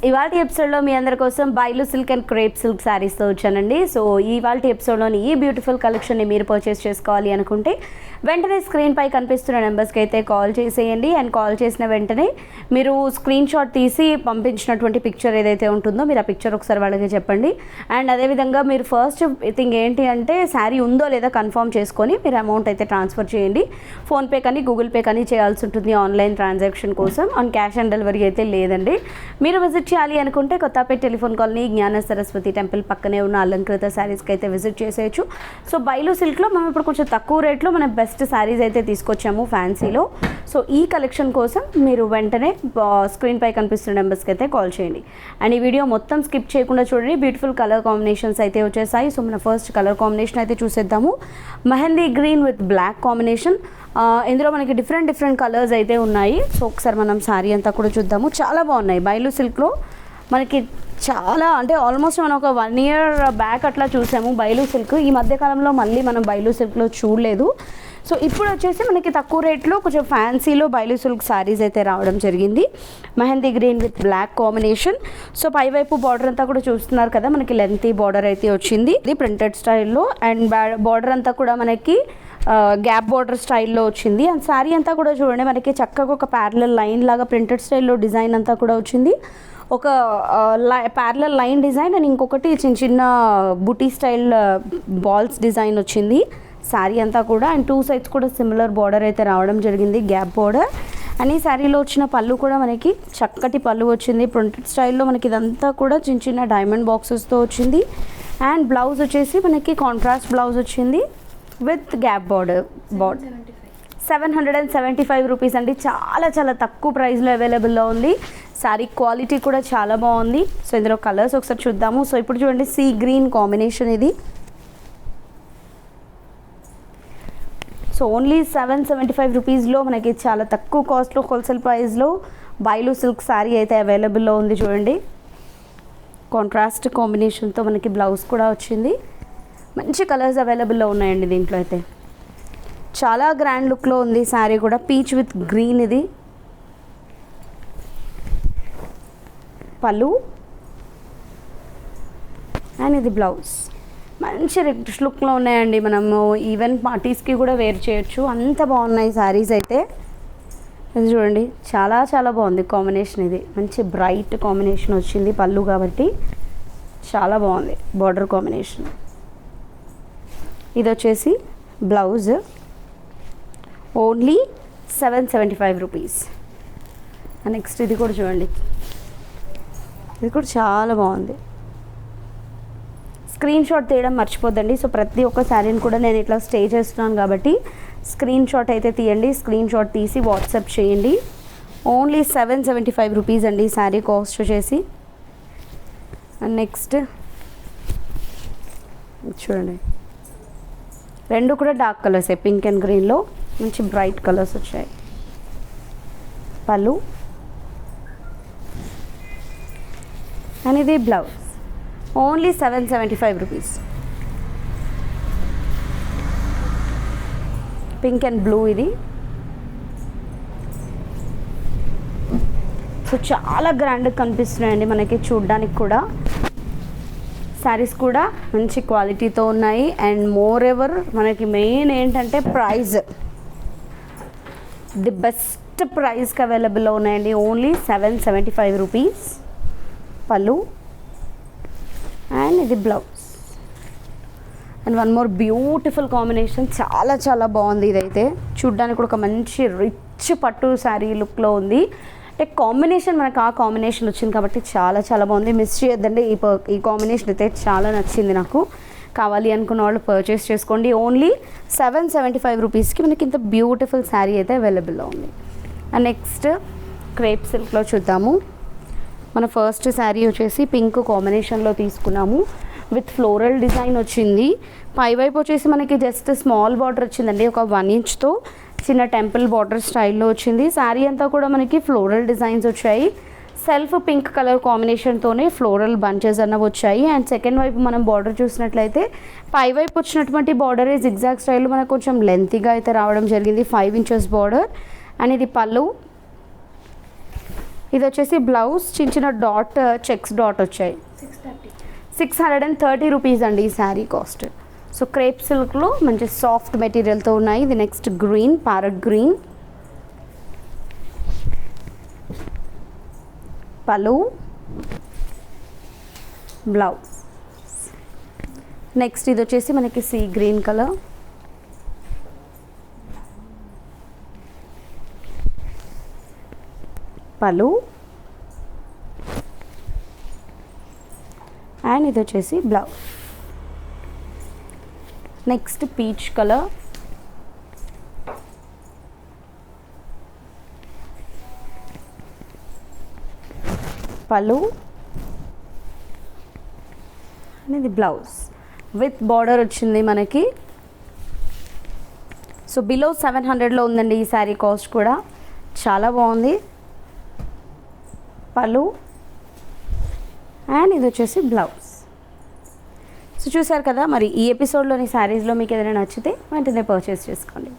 ఇవాల్టి ఎపిసోడ్లో మీ అందరి కోసం బైలు సిల్క్ అండ్ క్రేప్ సిల్క్ శారీస్తో వచ్చానండి. సో ఇవాల్టి ఎపిసోడ్లోని ఈ బ్యూటిఫుల్ కలెక్షన్ని మీరు పర్చేస్ చేసుకోవాలి అనుకుంటే వెంటనే స్క్రీన్పై కనిపిస్తున్న నెంబర్స్కి అయితే కాల్ చేసేయండి. అండ్ కాల్ చేసిన వెంటనే మీరు స్క్రీన్ షాట్ తీసి పంపించినటువంటి పిక్చర్ ఏదైతే ఉంటుందో మీరు ఆ పిక్చర్ ఒకసారి వాళ్ళకి చెప్పండి. అండ్ అదేవిధంగా మీరు ఫస్ట్ థింగ్ ఏంటి అంటే శారీ ఉందో లేదా కన్ఫర్మ్ చేసుకొని మీరు అమౌంట్ అయితే ట్రాన్స్ఫర్ చేయండి. ఫోన్పే కానీ గూగుల్ పే కానీ చేయాల్సి ఉంటుంది ఆన్లైన్ ట్రాన్సాక్షన్ కోసం. అండ్ క్యాష్ ఆన్ డెలివరీ అయితే లేదండి. మీరు విజిట్ చేయాలి అనుకుంటే కొత్తపేట టెలిఫోన్ కాలనీ జ్ఞాన సరస్వతి టెంపుల్ పక్కనే ఉన్న అలంకృత శారీస్కి అయితే విజిట్ చేసేయచ్చు. సో బైలు సిల్క్లో మనం ఇప్పుడు కొంచెం తక్కువ రేట్లో మనం బెస్ట్ శారీస్ అయితే తీసుకొచ్చాము ఫ్యాన్సీలో. సో ఈ కలెక్షన్ కోసం మీరు వెంటనే స్క్రీన్పై కనిపిస్తున్న నెంబర్స్కి అయితే కాల్ చేయండి. అండ్ ఈ వీడియో మొత్తం స్కిప్ చేయకుండా చూడండి. బ్యూటిఫుల్ కలర్ కాంబినేషన్స్ అయితే వచ్చేసాయి. సో మన ఫస్ట్ కలర్ కాంబినేషన్ అయితే చూసేద్దాము. Mehndi green with black combination. ఇందులో మనకి డిఫరెంట్ కలర్స్ అయితే ఉన్నాయి. సో ఒకసారి మనం శారీ అంతా కూడా చూద్దాము. చాలా బాగున్నాయి. బైలు సిల్క్లో మనకి చాలా అంటే ఆల్మోస్ట్ మనం ఒక 1 year బ్యాక్ అట్లా చూసాము బైలు సిల్క్. ఈ మధ్యకాలంలో మళ్ళీ మనం బైలు సిల్క్లో చూడలేదు. సో ఇప్పుడు వచ్చేసి మనకి తక్కువ రేట్లో కొంచెం ఫ్యాన్సీలో బైలు సిల్క్ శారీస్ అయితే రావడం జరిగింది. Mehndi green with black combination. So పైవైపు బార్డర్ అంతా కూడా చూస్తున్నారు కదా, మనకి లెంతీ బార్డర్ అయితే వచ్చింది. ఇది ప్రింటెడ్ స్టైల్లో. అండ్ బార్డర్ అంతా కూడా మనకి గ్యాప్ బార్డర్ స్టైల్లో వచ్చింది. అండ్ శారీ అంతా కూడా చూడండి మనకి చక్కగా ఒక ప్యారలల్ లైన్ లాగా ప్రింటెడ్ స్టైల్లో డిజైన్ అంతా కూడా వచ్చింది. ఒక ప్యారలల్ లైన్ డిజైన్ అండ్ ఇంకొకటి చిన్న బుటీ స్టైల్ బాల్స్ డిజైన్ వచ్చింది శారీ అంతా కూడా. అండ్ 2 sides కూడా సిమిలర్ బార్డర్ అయితే రావడం జరిగింది, గ్యాప్ బార్డర్. అండ్ ఈ శారీలో వచ్చిన పళ్ళు కూడా మనకి చక్కటి పళ్ళు వచ్చింది ప్రింటెడ్ స్టైల్లో. మనకి ఇదంతా కూడా చిన్న డైమండ్ బాక్సెస్తో వచ్చింది. అండ్ బ్లౌజ్ వచ్చేసి మనకి కాంట్రాస్ట్ బ్లౌజ్ వచ్చింది విత్ గ్యాప్ బార్డర్. 775 రూపీస్ అండి. చాలా తక్కువ ప్రైస్లో అవైలబుల్లో ఉంది. శారీ క్వాలిటీ కూడా చాలా బాగుంది. సో ఇందులో కలర్స్ ఒకసారి చూద్దాము. సో ఇప్పుడు చూడండి సీ గ్రీన్ కాంబినేషన్ ఇది. సో ఓన్లీ 775 రూపీస్లో మనకి చాలా తక్కువ కాస్ట్లో హోల్సేల్ ప్రైస్లో బైలు సిల్క్ శారీ అయితే అవైలబుల్లో ఉంది. చూడండి కాంట్రాస్ట్ కాంబినేషన్తో మనకి బ్లౌజ్ కూడా వచ్చింది. మంచి కలర్స్ అవైలబుల్లో ఉన్నాయండి దీంట్లో అయితే. చాలా గ్రాండ్ లుక్లో ఉంది శారీ కూడా. పీచ్ విత్ గ్రీన్ ఇది పళ్ళు అండ్ ఇది బ్లౌజ్. మంచి రిచ్ లుక్లో ఉన్నాయండి. మనము ఈవెన్ పార్టీస్కి కూడా వేర్ చేయొచ్చు, అంత బాగున్నాయి శారీస్ అయితే. ఇది చూడండి చాలా బాగుంది కాంబినేషన్. ఇది మంచి బ్రైట్ కాంబినేషన్ వచ్చింది పళ్ళు కాబట్టి చాలా బాగుంది బార్డర్ కాంబినేషన్. ఇది వచ్చేసి బ్లౌజ్. Only 775 rupees. నెక్స్ట్ ఇది కూడా చూడండి, ఇది కూడా చాలా బాగుంది. స్క్రీన్ షాట్ తీయడం మర్చిపోద్దండి. సో ప్రతి ఒక్క శారీని కూడా నేను ఇట్లా స్టే చేస్తున్నాను కాబట్టి స్క్రీన్ షాట్ అయితే తీయండి. స్క్రీన్ షాట్ తీసి వాట్సాప్ చేయండి. ఓన్లీ 775 రూపీస్ అండి శారీ కాస్ట్ వచ్చేసి. అండ్ నెక్స్ట్ చూడండి, రెండు కూడా డార్క్ కలర్సే, పింక్ అండ్ గ్రీన్లో మంచి బ్రైట్ కలర్స్ వచ్చాయి. పళ్ళు అండ్ ఇది blouse. Only 775 rupees. Pink and blue ఇది. సో చాలా గ్రాండ్గా కనిపిస్తున్నాయండి మనకి చూడ్డానికి కూడా. శారీస్ కూడా మంచి క్వాలిటీతో ఉన్నాయి. అండ్ మోర్ ఎవర్ మనకి మెయిన్ ఏంటంటే ప్రైస్, ది బెస్ట్ ప్రైస్కి అవైలబుల్లో ఉన్నాయండి. Only 775 rupees. పళ్ళు అండ్ ఇది blouse. And one more beautiful combination. చాలా బాగుంది ఇదైతే. చూడ్డానికి కూడా ఒక మంచి రిచ్ పట్టు శారీ లుక్లో ఉంది. అంటే కాంబినేషన్ మనకు ఆ కాంబినేషన్ వచ్చింది కాబట్టి చాలా బాగుంది. మిస్ చేయొద్దండి. ఈ కాంబినేషన్ అయితే చాలా నచ్చింది నాకు. కావాలి అనుకున్న వాళ్ళు పర్చేస్ చేసుకోండి. ఓన్లీ 775 రూపీస్కి మనకి ఇంత బ్యూటిఫుల్ శారీ అయితే అవైలబుల్లో ఉంది. అండ్ నెక్స్ట్ క్రేప్ సిల్క్లో చూద్దాము. మన ఫస్ట్ శారీ వచ్చేసి పింక్ కాంబినేషన్లో తీసుకున్నాము విత్ ఫ్లోరల్ డిజైన్ వచ్చింది. పైవైపు వచ్చేసి మనకి జస్ట్ స్మాల్ బార్డర్ వచ్చిందండి, ఒక 1 inchతో చిన్న టెంపుల్ బార్డర్ స్టైల్లో వచ్చింది. శారీ అంతా కూడా మనకి ఫ్లోరల్ డిజైన్స్ వచ్చాయి. సెల్ఫ్ పింక్ కలర్ కాంబినేషన్తోనే ఫ్లోరల్ బంచెస్ అన్నవి వచ్చాయి. అండ్ సెకండ్ వైపు మనం బార్డర్ చూసినట్లయితే పైవైపు వచ్చినటువంటి బార్డర్ జిగ్జాగ్ స్టైల్లో మనకు కొంచెం లెంతీగా అయితే రావడం జరిగింది, 5 inches బార్డర్. అండ్ ఇది పళ్ళు. ఇది వచ్చేసి బ్లౌజ్ చిన్న డాట్ చెక్స్ డాట్ వచ్చాయి. 630 రూపీస్ అండి ఈ శారీ కాస్ట్. సో క్రేప్ సిల్క్లో మంచి సాఫ్ట్ మెటీరియల్తో ఉన్నాయి. ఇది నెక్స్ట్ గ్రీన్, ప్యారెట్ గ్రీన్. పలు, బ్లౌజ్. నెక్స్ట్ ఇది వచ్చేసి మనకి సీ గ్రీన్ కలర్, పలు, అండ్ ఇది వచ్చేసి బ్లౌజ్. నెక్స్ట్ పీచ్ కలర్, పలు, ఇది బ్లౌజ్ విత్ బార్డర్ వచ్చింది మనకి. సో బిలో 700లో ఉందండి ఈ శారీ కాస్ట్ కూడా. చాలా బాగుంది. పలు అండ్ ఇది వచ్చేసి బ్లౌజ్. సో చూసారు కదా, మరి ఈ ఎపిసోడ్లోని శారీస్లో మీకు ఏదైనా నచ్చితే వెంటనే పర్చేస్ చేసుకోండి.